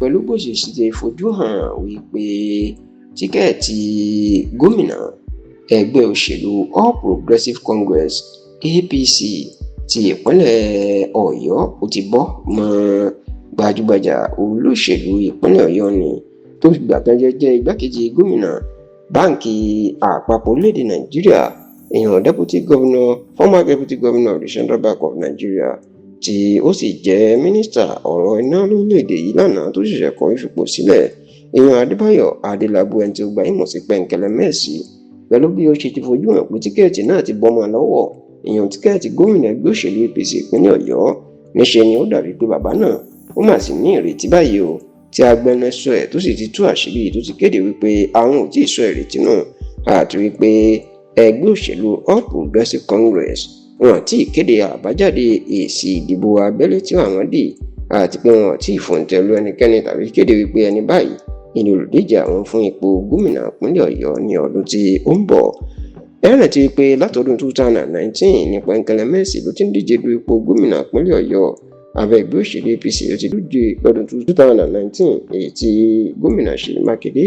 pẹ̀lú bó ṣe ṣe fojú hàn wípé tíkẹ́ẹ̀tì gómìnà ẹgbẹ́ òṣèlú All Progressives Congress APC ti ìpínlẹ̀ Ọ̀yọ́ ó ti bọ́ mọ́ gbajúgbajà olóṣèlú ìpínlẹ̀ Ọ̀yọ́ ni tó gbà kan jẹ́ igbákejì gómìnà báǹkì àpapọ̀ orílẹ̀-èdè Nàìjíríà former deputy governor of the Central Bank of Nigeria tí ó sì jẹ́ mínísítà ọ̀rọ̀ iná lórílẹ̀-èdè yìí lánàá tó ṣẹ̀ṣẹ̀ kọ̀wé fipò sílẹ̀ Adébáyọ̀ Adélábù ẹni tí ó gba ìmọ̀ sí Pẹ̀nkẹ́lẹ́ Mẹ́ẹ̀sì pẹ̀lú bí ó ṣe ti fojú hàn pé tíkẹ́ẹ̀tì náà ti bọ́mọ lọ́wọ́ tíkẹ́ẹ̀tì gómìnà ẹgbẹ́ òṣèlú APC ìpínlẹ̀ Ọ̀yọ́ níṣe ni ó dàbí pé bàbá náà ó mà sì ní ìrètí báyìí o tí agbẹnusọ ẹ̀ tó sì ti tú àṣírí tó ti kéde wípé àwọn ò tíì sọ ìrètí náà àti wípé ẹgbẹ́ òṣèlú All Progressives Congress wọn àti ìkéde àbájáde èsì ìdìbò abẹ́lé tí àwọn dì àti pé wọn àti ìfòǹtẹ̀lù ẹnikẹ́ni tàbí kéde wípé ẹni báyìí ni olùdíje àwọn fún ipò gómìnà ìpínlẹ̀ Ọ̀yọ́ ní ọdún tí ó ń bọ̀. ẹ rántí pé látọdún 2019 ní Pẹ̀nkẹ́lẹ́ Mẹ́ẹ̀sì ló ti ń díje du ipò gómìnà ìpínlẹ̀ Ọ̀yọ́ abẹ́ ẹgbẹ́ òṣèlú APC ló ti díje lọ́dún 2019 èyí tí gómìnà Ṣèyí Mákindé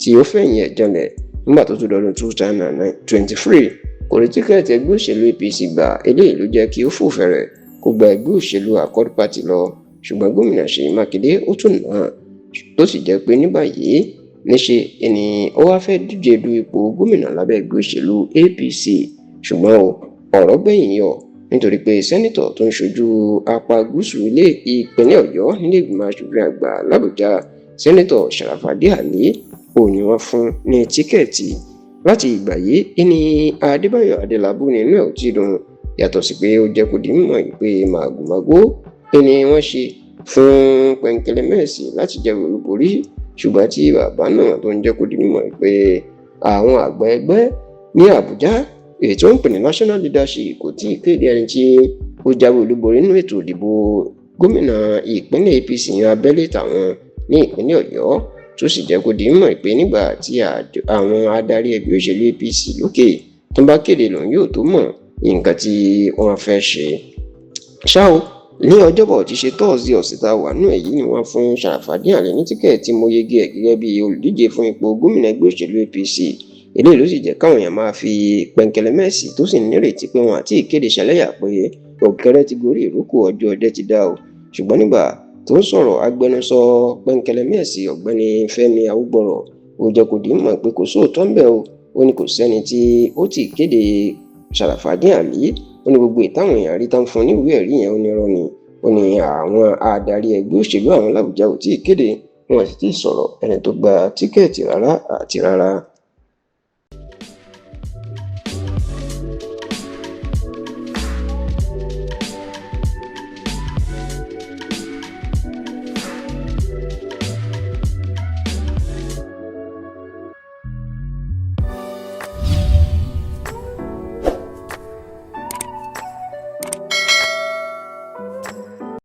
tí ó fẹ̀yìn ẹ̀ janlẹ̀ nígbà tó tún lọ́dún 2023 kò rí tíkẹ́ẹ̀tì ẹgbẹ́ òṣèlú APC gbà. Eléyìí ló jẹ́ kí ó fò fẹ̀rẹ̀ kó gba ẹgbẹ́ òṣèlú Accord Party lọ ṣùgbọ́n gómìnà Ṣèyí Mákindé ó tún náà tó sì jẹ́ pé ní báyìí níṣe ni ó wá fẹ́ díje du ipò gómìnà lábẹ́ ẹgbẹ́ òṣèlú APC ṣùgbọ́n ọ̀rọ̀ gbẹ̀yìn yọ nítorí pé sẹ́nítọ̀ tó ń ṣojú apá gúúsù ilé ìpínlẹ̀ Ọ̀yọ́ nílé ìgbìmọ̀ aṣòfin àgbà l'Àbújá sẹ́nítọ̀ Sharafaddy Ali òní wọ́n fún ní tíkẹ́ẹ̀tì. Láti ìgbà yìí ní Adébáyọ̀ Adélábù nínú ẹ̀ ò tí dùn yàtọ̀ sí pé ó jẹ́ kó di mímọ̀ pé màgòmágó ni wọ́n ṣe fún Pẹ̀nkẹ́lẹ́ Mẹ́ẹ̀sì láti jẹ́ olúborí ṣùgbọ́n tí bàbá náà tó ń jẹ́ kó di mímọ̀ pé àwọn àgbà ẹgbẹ́ ní Àbújá èyí tó ń pè ní national leadership kò tí ì kéde ẹni tí ó jáwé olúborí nínú ètò ìdìbò gómìnà ìpínlẹ̀ APC abẹ́lé tàwọn ní ìpínlẹ̀ Ọ̀yọ́ tó sì jẹ́ kó di mímọ̀ pé nígbà tí àwọn adarí ẹgbẹ́ òṣèlú APC lókè tó bá kéde lòun yóò tó mọ̀ nǹkan tí wọ́n fẹ́ ṣe. ṣá o ní ọjọ́bọ̀ tí ṣe tọ́ọ̀sì ọ̀sẹ̀ tá a wà nínú èyí ni wọ́n fún Sharafaddy Ali ní tíkẹ́ẹ̀tì mọ́yégé ẹ̀ gẹ́gẹ́ bí olùdíje fún ipò gómìnà ẹgbẹ́ òṣèlú APC. Eléyìí ló sì jẹ́ káwọn èèyàn máa fi Pẹ̀nkẹ́lẹ́ Mẹ́ẹ̀sì tó sì nírètí pé wọn àti ìkéde ṣẹlẹ́yà pé ọ̀kẹ́rẹ́ ti gorí ìrókò ọjọ́ ọdẹ ti dá o ṣùgbọ́n nígbà tó ń sọ̀rọ̀ agbẹnusọ Pẹ̀nkẹ́lẹ́ Mẹ́ẹ̀sì ọ̀gbẹ́ni Fẹ́mi Awúgbọ̀rọ̀ ó jẹ́ kó di mọ̀ pé kò sóòótọ́ ń bẹ̀ o ó ní kò sẹ́ni tí ó ti kéde Sharafaddy Ali ó ní gbogbo ìtàwọn èèyàn rí tán fún níwèé ẹ̀rí yẹn ó ní irọ́ ni ó ní àwọn adarí ẹgbẹ́ òṣèlú àwọn l'Àbújá ò tí ì kéde wọn sì ti sọ̀rọ̀ ẹni tó gba tíkẹ́ẹ̀tì rárá àti rárá.